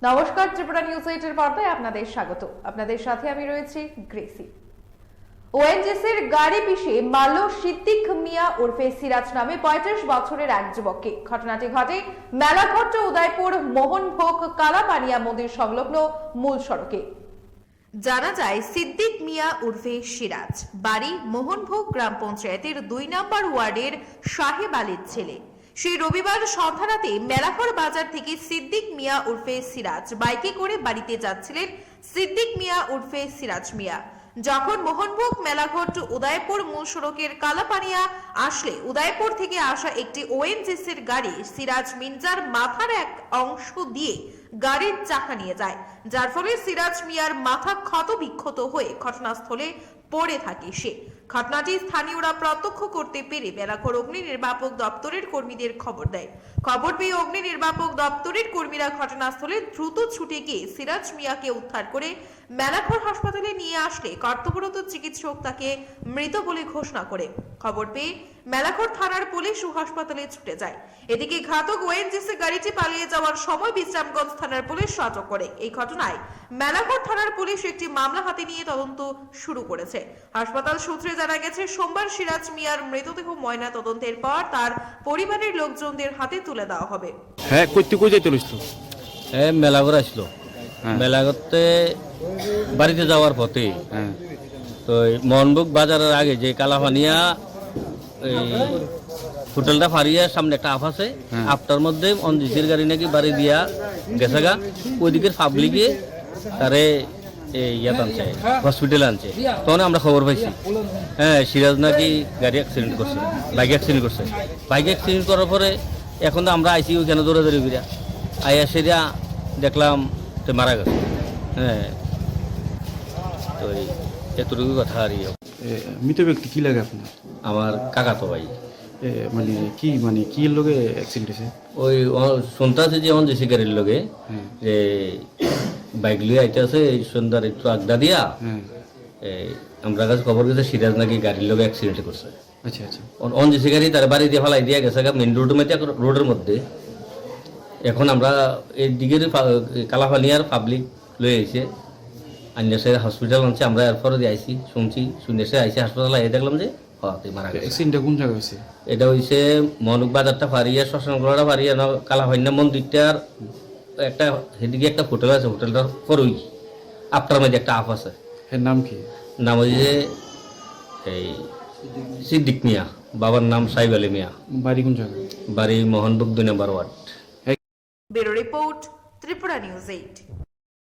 নমস্কার, ত্রিপুরা নিউজ 8 এর পর্দায় আপনাদের স্বাগত। আপনাদের সাথে আমি রয়েছি গ্রেসি। ওএনজিসির গাড়ি পিষে মারল সিদ্দিক মিয়া ওরফে সিরাজ নামে 35 বছরের এক যুবককে। ঘটনাটি ঘটে মেলাঘট উদয়পুর মোহনভোগ কালাপানিয়া মন্দির সংলগ্ন মূল সড়কে। জানা যায় সিদ্দিক মিয়া উর্ফে সিরাজ বাড়ি মোহনভোগ গ্রাম পঞ্চায়েতের 2 নম্বর ওয়ার্ডের সাহেব আলীর ছেলে। সেই রবিবার সন্ধ্যারাতে মেলাঘর বাজার থেকে সিদ্দিক মিয়া উর্ফে সিরাজ বাইকে করে বাড়িতে যাচ্ছিলেন সিদ্দিক মিয়া উর্ফে সিরাজ মিয়া। যখন মোহনভোগ মেলাঘট উদয়পুর মূল সড়কের কালাপানিয়া আসলে উদয়পুর থেকে আসা একটি ওএনজিসির গাড়ি সিরাজ মির্জার মাথার এক অংশ দিয়ে গাড়ির চাকা নিয়ে যায়, যার ফলে সিরাজ মিয়ার মাথা ক্ষত বিক্ষত হয়ে ঘটনাস্থলে পড়ে থাকে সে। ঘটনাটি স্থানীয়রা প্রত্যক্ষ করতে পেরে মেলাঘর অগ্নি নির্বাপক দপ্তরের কর্মীদের খবর দেয়। খবর পেয়ে অগ্নি নির্বাপক দপ্তরের কর্মীরা ঘটনাস্থলে দ্রুত ছুটে গিয়ে সিরাজ মিয়াকে উদ্ধার করে মেলাঘর হাসপাতালে নিয়ে আসলে কর্তব্যরত চিকিৎসক তাকে মৃত বলে ঘোষণা করে। খবর পেয়ে মেলাঘর থানার পুলিশ ও হাসপাতালে ছুটে যায়। এদিকে ঘাতক ওএনজিসি গাড়িটি পালিয়ে যাওয়ার সময় বিশ্রামগঞ্জ থানার পুলিশ আটক করে। এই ঘটনায় মেলাঘর থানার পুলিশ একটি মামলা হাতে নিয়ে তদন্ত শুরু করেছে। হাসপাতাল সূত্রে জানা গেছে, সোমবার সিরাজ মিয়ার মৃতদেহ ময়না তদন্তের পর তার পরিবারের লোকজনদের হাতে তুলে দেওয়া হবে। হ্যাঁ, কই যাইতে লইছিল? মেলাঘর আসলো। মেলাঘরতে বাড়িতে যাওয়ার পথে তো মোহনভোগ বাজারের আগে যে কালাপানিয়া হোটেলটা ফারিয়া সামনে একটা আপ আছে, আপটার মধ্যে অনজিসির গাড়ি নাকি বাড়ি দিয়া গেছে গা। ওইদিকের পাবলিকে তারে ইয়াত আনছে, হসপিটালে আনছে। তখন আমরা খবর পাইছি সিরাজ নাকি গাড়ি অ্যাক্সিডেন্ট করছে, বাইক অ্যাক্সিডেন্ট করছে। বাইক অ্যাক্সিডেন্ট করার পরে এখন তো আমরা আইসি ওইখানে দৌড়াদৌড়ি করিয়া আইয়া সেরা দেখলাম তো মারা গেছে। তো এতটুকু কথা আর মৃত ব্যক্তি কি লাগে আপনার? আমার কাকাতো ভাই। মানে কি লগে অ্যাক্সিডেন্ট হয়েছে? ওই শুনতে আছে যে অনজিসি গাড়ির লগে যে বাইক লিয়ে আইতে আছে, এই সন্ধ্যার একটু আড্ডা দিয়া আমরা কাছে খবর গেছে সিরাজ নাকি গাড়ির লগে অ্যাক্সিডেন্ট করছে। আচ্ছা আচ্ছা। অনজিসি গাড়ি তার বাড়ি দিয়ে ফালাই দিয়া গেছে মেন রোডের মধ্যে। এখন আমরা এই দিকের কালাপানিয়ার পাবলিক লয়ে আইছে, আইনসে হসপিটাল আনছে। আমরা এরপরে দিয়ে আইসি, শুনছি, শুনেছে আইসি হাসপাতালে আই দেখলাম যে মারা গেছে। অ্যাক্সিডেন্টটা কোন জায়গায় হয়েছে? এটা হয়েছে মনুক বাজারটা ফারিয়া, শ্মশানগড়া ফারিয়া, কালাপানিয়া মন্দিরটার একটা সেদিকে একটা হোটেল আছে, হোটেলটার পরই আপনার মাঝে একটা আপ আছে। এর নাম কি? নাম হয়েছে এই সিদ্দিক মিয়া, বাবার নাম সাহেব আলী মিয়া। বাড়ি কোন জায়গায়? বাড়ি মোহনভোগ 2 নম্বর ward. Bureau report, Tripura news 8।